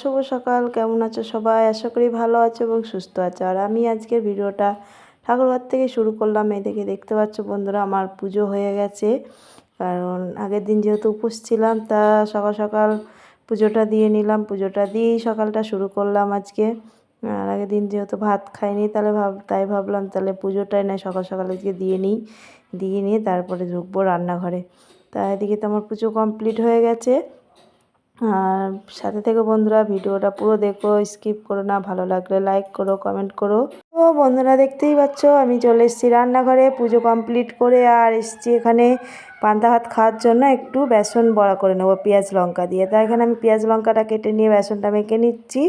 শুভ সকাল। কেমন আছো সবাই? আশা করি ভালো আছো এবং সুস্থ আছো। আর আমি আজকের ভিডিওটা ঠাকুরঘর থেকে শুরু করলাম। এই দেখতে পাচ্ছ বন্ধুরা, আমার পুজো হয়ে গেছে। কারণ আগের দিন যেহেতু উপোস ছিলাম, তা সকাল সকাল পুজোটা দিয়ে নিলাম। পুজোটা দিয়েই সকালটা শুরু করলাম আজকে। আর আগের দিন যেহেতু ভাত খাইনি, তাই ভাবলাম তাহলে পুজোটাই না সকাল সকাল আজকে দিয়ে নিয়ে তারপরে ঢুকবো রান্নাঘরে। তা এদিকে তো আমার পুজো কমপ্লিট হয়ে গেছে। আর সাথে থেকে বন্ধুরা, ভিডিওটা পুরো দেখো, স্কিপ করো না। ভালো লাগলে লাইক করো, কমেন্ট করো। তো বন্ধুরা, দেখতেই পাচ্ছ আমি চলে এসেছি রান্নাঘরে পুজো কমপ্লিট করে। আর এসেছি এখানে পান্তা ভাত খাওয়ার জন্য একটু বেসন বড়া করে নেবো পেঁয়াজ লঙ্কা দিয়ে। তাই এখানে আমি পেঁয়াজ লঙ্কাটা কেটে নিয়ে বেসনটা মেখে নিচ্ছি।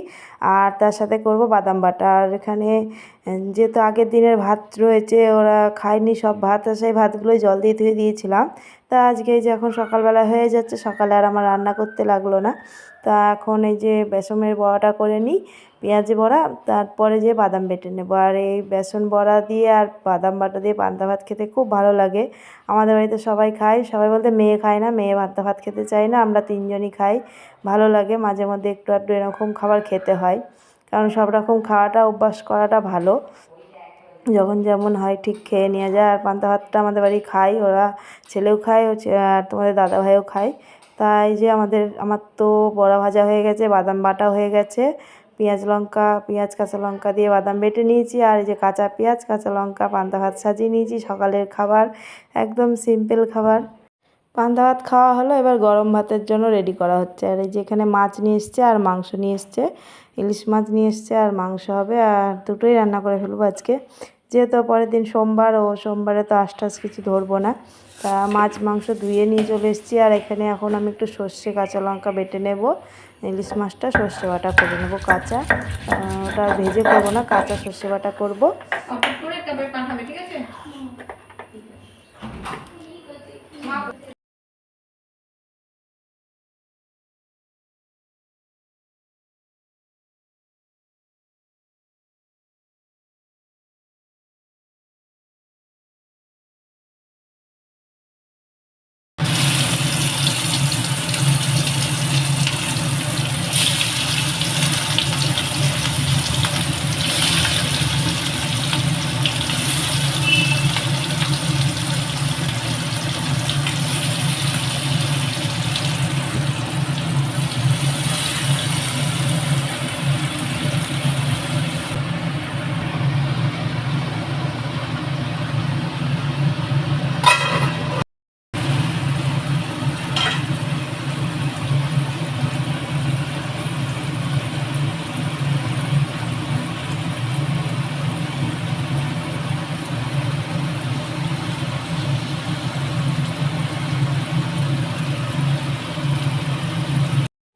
আর তার সাথে করব বাদাম বাটা। আর এখানে যেহেতু আগের দিনের ভাত রয়েছে, ওরা খায়নি সব ভাত, সেই ভাতগুলোই জল দিয়ে ধুয়ে দিয়েছিলাম। তা আজকে এই যে এখন সকালবেলা হয়ে যাচ্ছে, সকালে আর আমার রান্না করতে লাগলো না। তা এখন এই যে বেসনের বড়াটা করে নিই, পেঁয়াজি বড়া, তারপরে যে বাদাম বেটে নেবো। আর এই বেসন বড়া দিয়ে আর বাদাম বাটা দিয়ে পান্তা ভাত খেতে খুব ভালো লাগে। আমাদের বাড়িতে সবাই খায়, সবাই বলতে মেয়ে খায় না, মেয়ে পান্তা ভাত খেতে চায় না, আমরা তিনজনই খাই। ভালো লাগে, মাঝে মধ্যে একটু একটু এরকম খাবার খেতে হয়। কারণ সব রকম খাওয়াটা অভ্যাস করাটা ভালো। যখন যেমন হয় ঠিক খেয়ে নেওয়া যায়। আর পান্তা ভাতটা আমাদের বাড়ি খায়, ওরা ছেলেও খায়, আর তোমাদের দাদাভাইও খায়। তাই যে আমার তো বড়া ভাজা হয়ে গেছে, বাদাম বাটা হয়ে গেছে, পেঁয়াজ কাঁচা লঙ্কা দিয়ে বাদাম বেটে নিয়েছি। আর এই যে কাঁচা পেঁয়াজ কাঁচা লঙ্কা পান্তা ভাত সাজিয়ে নিয়েছি। সকালের খাবার, একদম সিম্পল খাবার। পান্তা ভাত খাওয়া হলো, এবার গরম ভাতের জন্য রেডি করা হচ্ছে। আর এই যে এখানে মাছ নিয়ে এসছে আর মাংস নিয়ে এসছে, ইলিশ মাছ নিয়ে এসছে আর মাংস হবে। আর দুটোই রান্না করে ফেলবো আজকে, যেহেতু পরের দিন সোমবার, ও সোমবারে তো আঁশ কিছু ধরবো না। তা মাছ মাংস ধুয়ে নিয়ে চলে এসেছি। আর এখানে এখন আমি একটু সর্ষে কাঁচা লঙ্কা বেটে নেব। ইলিশ মাছটা সর্ষে বাটা করে নেবো কাঁচা, ওটা ভেজে করবো না, কাঁচা সর্ষে বাটা করবো।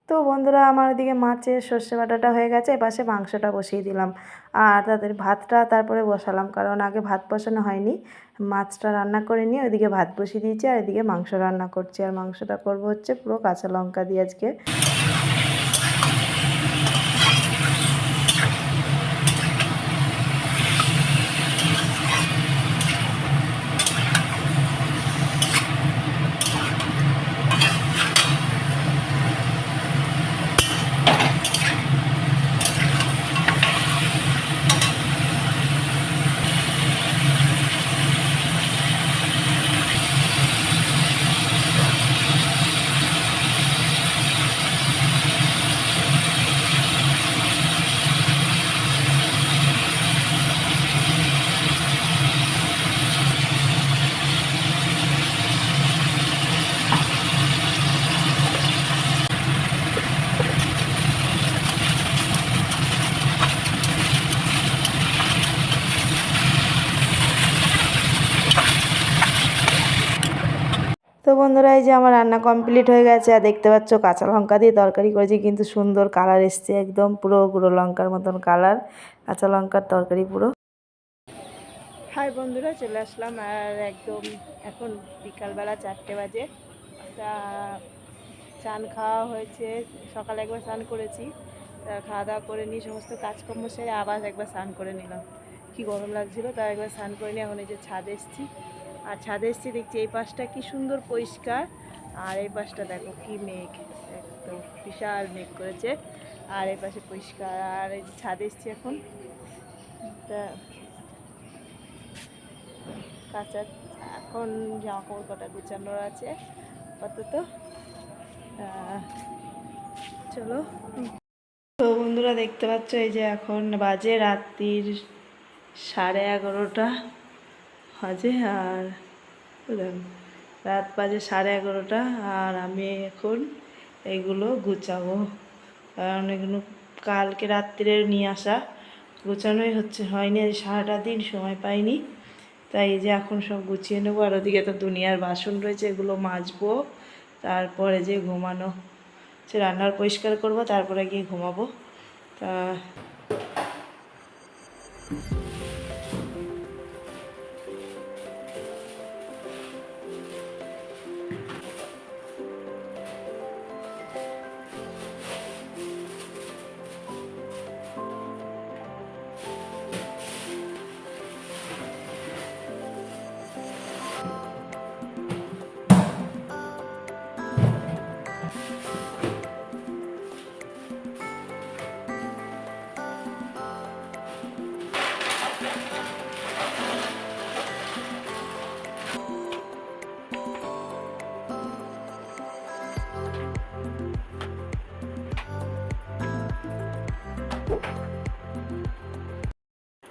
তো বন্ধুরা, আমার ওদিকে মাছের সর্ষে বাটাটা হয়ে গেছে, এপাশে মাংসটা বসিয়ে দিলাম। আর তাদের ভাতটা তারপরে বসালাম, কারণ আগে ভাত বসানো হয়নি। মাছটা রান্না করে নিয়ে ওইদিকে ভাত বসিয়ে দিয়েছি, আর এদিকে মাংস রান্না করছি। আর মাংসটা করবো হচ্ছে পুরো কাঁচা লঙ্কা দিয়ে আজকে। তো বন্ধুরা, এই যে আমার রান্না কমপ্লিট হয়ে গেছে। আর দেখতে পাচ্ছ কাঁচা লঙ্কা দিয়ে তরকারি করেছি, কিন্তু সুন্দর কালার এসছে, একদম পুরো গুঁড়ো লঙ্কার মতন কালার, কাঁচা লঙ্কার তরকারি পুরো। হাই বন্ধুরা, চলে আসলাম। আর একদম এখন বিকালবেলা 4টে বাজে। তা চান খাওয়া হয়েছে, সকালে একবার স্নান করেছি, তা খাওয়া দাওয়া করে নিয়ে সমস্ত কাজকর্ম সেরে আবার একবার স্নান করে নিলাম। কি গরম লাগছিলো, তা একবার স্নান করে নিয়ে এখন এই যে ছাদে এসেছি। আর ছাদে এসেছি, দেখছি এই পাশটা কি সুন্দর পরিষ্কার, আর এই পাশটা দেখো কি মেঘ, একদম বিশাল মেঘ করেছে। আর এই পাশে পরিষ্কার। আর এই ছাদে এসছি এখন, তা কাঁচা এখন জামা কাপড় কটা গুছানোর আছে আপাতত। চলো। তো বন্ধুরা দেখতে পাচ্ছ এই যে এখন বাজে রাত্রির 11:30 বাজে। আর রাত বাজে 11:30 আর আমি এখন এগুলো গুছাবো, কারণ এগুলো কালকে রাত্রিরে নিয়ে আসা, গুছানোই হয়নি, সারাটা দিন সময় পাইনি। তাই এই যে এখন সব গুছিয়ে নেবো। আর ওদিকে তো দুনিয়ার বাসন রয়েছে, এগুলো মাজবো, তারপরে যে ঘুমানো, সে রান্নার পরিষ্কার করব, তারপরে গিয়ে ঘুমাবো। তা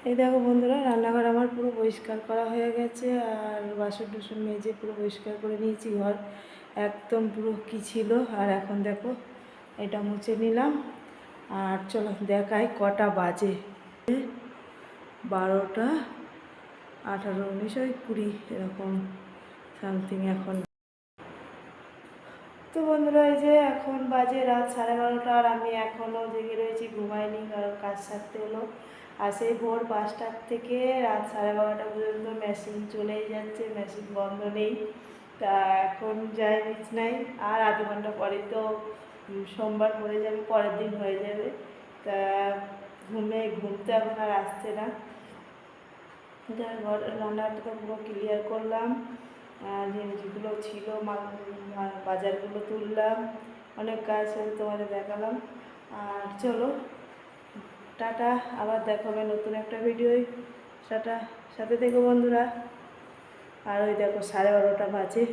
এই দেখো বন্ধুরা, রান্নাঘর আমার পুরো পরিষ্কার করা হয়ে গেছে। আর বাসন টাসন মেজে পুরো পরিষ্কার করে নিয়েছি, ঘর একদম পুরো কী ছিল। আর এখন দেখো এটা মুছে নিলাম। আর চলো দেখাই কটা বাজে, 12টা 18, 19, 20 এরকম সামথিং এখন। তো বন্ধুরা এই যে এখন বাজে রাত 12:30 আর আমি এখনও জেগে রয়েছি, ঘুমাইনি, কারণ কাজ সারতে হলো। আর সেই ভোর 5টার থেকে রাত 12:30 পর্যন্ত মেশিন চলেই যাচ্ছে, মেশিন বন্ধ নেই। তা এখন যাই বিছনায়, আর আধ ঘন্টা পরে তো সোমবার পড়ে যাবে, পরের দিন হয়ে যাবে। তা ঘুমতে এখন আর আসছে না। ঘর রান্নাটা পুরো ক্লিয়ার করলাম, জিনিসগুলো ছিল বাজারগুলো তুললাম, অনেক কাজ ছিল, তোমাদের দেখালাম। আর চলো টাটা, আবার দেখাবে নতুন একটা ভিডিও। টাটা, সাথে থেকো বন্ধুরা। আর ওই দেখো 12:30 বাজে।